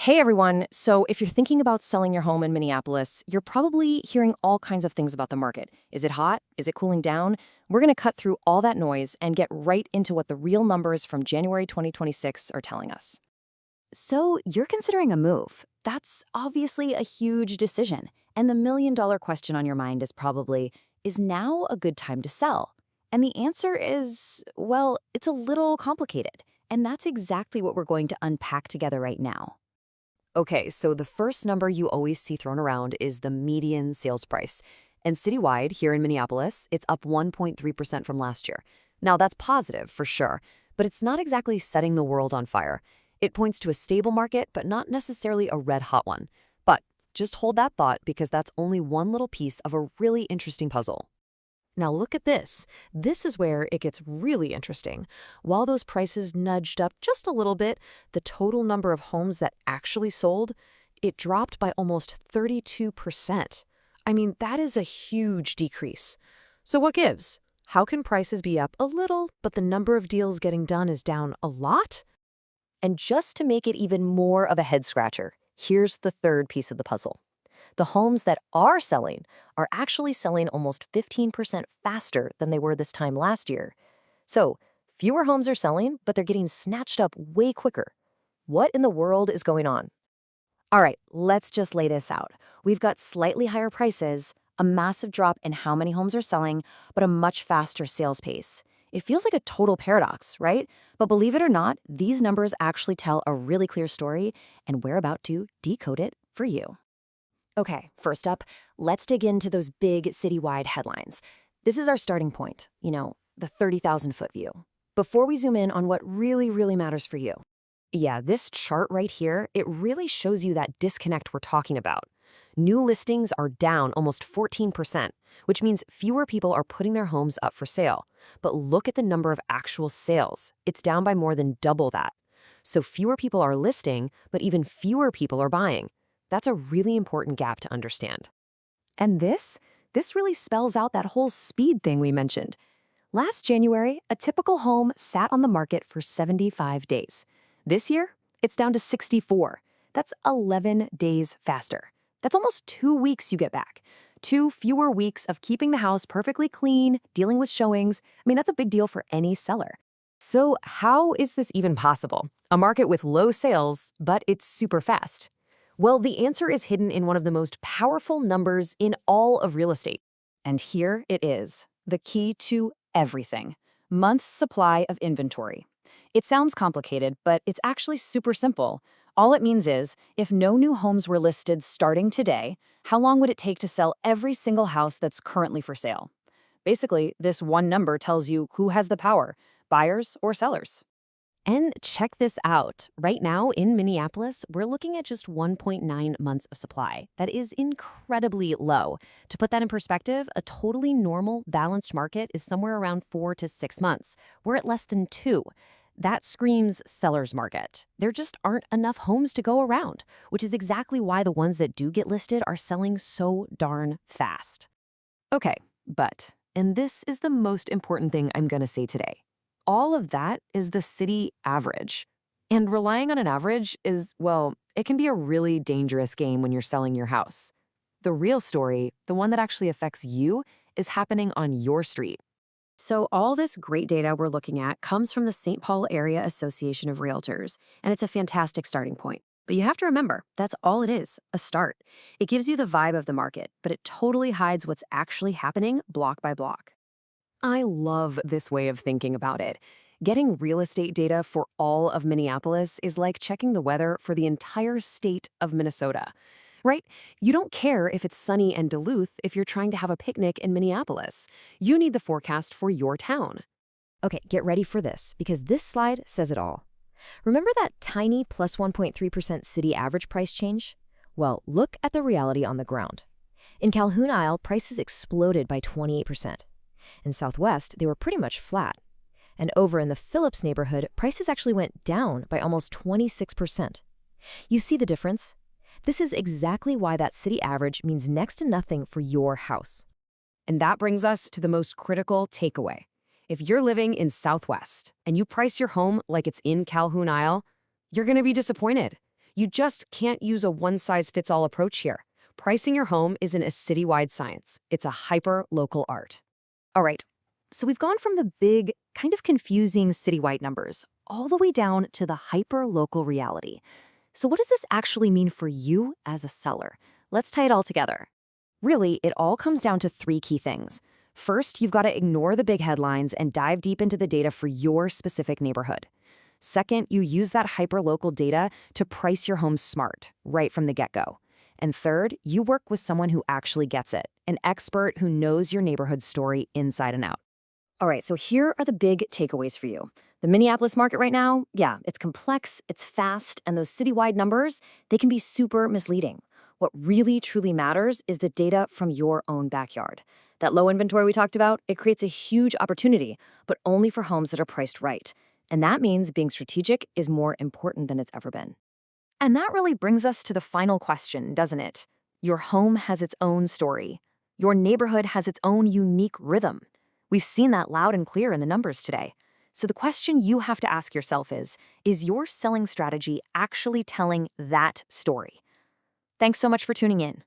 Hey everyone. So, if you're thinking about selling your home in Minneapolis, you're probably hearing all kinds of things about the market. Is it hot? Is it cooling down? We're going to cut through all that noise and get right into what the real numbers from January 2026 are telling us. So, you're considering a move. That's obviously a huge decision. And the million-dollar question on your mind is probably, is now a good time to sell? And the answer is, well, it's a little complicated. And that's exactly what we're going to unpack together right now. Okay, so the first number you always see thrown around is the median sales price. And citywide, here in Minneapolis, it's up 1.3% from last year. Now, that's positive, for sure, but it's not exactly setting the world on fire. It points to a stable market, but not necessarily a red-hot one. But just hold that thought because that's only one little piece of a really interesting puzzle. Now look at this. This is where it gets really interesting. While those prices nudged up just a little bit, the total number of homes that actually sold, it dropped by almost 32%. I mean, that is a huge decrease. So what gives? How can prices be up a little, but the number of deals getting done is down a lot? And just to make it even more of a head-scratcher, here's the third piece of the puzzle. The homes that are selling are actually selling almost 15% faster than they were this time last year. So, fewer homes are selling, but they're getting snatched up way quicker. What in the world is going on? All right, let's just lay this out. We've got slightly higher prices, a massive drop in how many homes are selling, but a much faster sales pace. It feels like a total paradox, right? But believe it or not, these numbers actually tell a really clear story, and we're about to decode it for you. Okay, first up, let's dig into those big citywide headlines. This is our starting point, the 30,000-foot view. Before we zoom in on what really matters for you. Yeah, this chart right here, it really shows you that disconnect we're talking about. New listings are down almost 14%, which means fewer people are putting their homes up for sale. But look at the number of actual sales. It's down by more than double that. So fewer people are listing, but even fewer people are buying. That's a really important gap to understand. And this really spells out that whole speed thing we mentioned. Last January, a typical home sat on the market for 75 days. This year, it's down to 64. That's 11 days faster. That's almost 2 weeks you get back. 2 fewer weeks of keeping the house perfectly clean, dealing with showings. I mean, that's a big deal for any seller. So how is this even possible? A market with low sales, but it's super fast. Well, the answer is hidden in one of the most powerful numbers in all of real estate. And here it is, the key to everything: month's supply of inventory. It sounds complicated, but it's actually super simple. All it means is, if no new homes were listed starting today, how long would it take to sell every single house that's currently for sale? Basically, this one number tells you who has the power, buyers or sellers. And check this out. Right now in Minneapolis, we're looking at just 1.9 months of supply. That is incredibly low. To put that in perspective, a totally normal, balanced market is somewhere around 4 to 6 months. We're at less than 2. That screams seller's market. There just aren't enough homes to go around, which is exactly why the ones that do get listed are selling so darn fast. Okay, and this is the most important thing I'm going to say today. All of that is the city average. And relying on an average is, well, it can be a really dangerous game when you're selling your house. The real story, the one that actually affects you, is happening on your street. So all this great data we're looking at comes from the St. Paul Area Association of Realtors, and it's a fantastic starting point. But you have to remember, that's all it is, a start. It gives you the vibe of the market, but it totally hides what's actually happening block by block. I love this way of thinking about it. Getting real estate data for all of Minneapolis is like checking the weather for the entire state of Minnesota, right? You don't care if it's sunny and Duluth if you're trying to have a picnic in Minneapolis. You need the forecast for your town. Okay, get ready for this, because this slide says it all. Remember that tiny plus 1.3% city average price change? Well, look at the reality on the ground. In Calhoun Isle, prices exploded by 28%. In Southwest, they were pretty much flat. And over in the Phillips neighborhood, prices actually went down by almost 26%. You see the difference? This is exactly why that city average means next to nothing for your house. And that brings us to the most critical takeaway. If you're living in Southwest and you price your home like it's in Calhoun Isle, you're going to be disappointed. You just can't use a one-size-fits-all approach here. Pricing your home isn't a citywide science. It's a hyper-local art. All right, so we've gone from the big, kind of confusing citywide numbers all the way down to the hyper-local reality. So what does this actually mean for you as a seller? Let's tie it all together. Really, it all comes down to three key things. First, you've got to ignore the big headlines and dive deep into the data for your specific neighborhood. Second, you use that hyper-local data to price your home smart, right from the get-go. And third, you work with someone who actually gets it, an expert who knows your neighborhood's story inside and out. All right, so here are the big takeaways for you. The Minneapolis market right now, yeah, it's complex, it's fast, and those citywide numbers, they can be super misleading. What really, truly matters is the data from your own backyard. That low inventory we talked about, it creates a huge opportunity, but only for homes that are priced right. And that means being strategic is more important than it's ever been. And that really brings us to the final question, doesn't it? Your home has its own story. Your neighborhood has its own unique rhythm. We've seen that loud and clear in the numbers today. So the question you have to ask yourself is your selling strategy actually telling that story? Thanks so much for tuning in.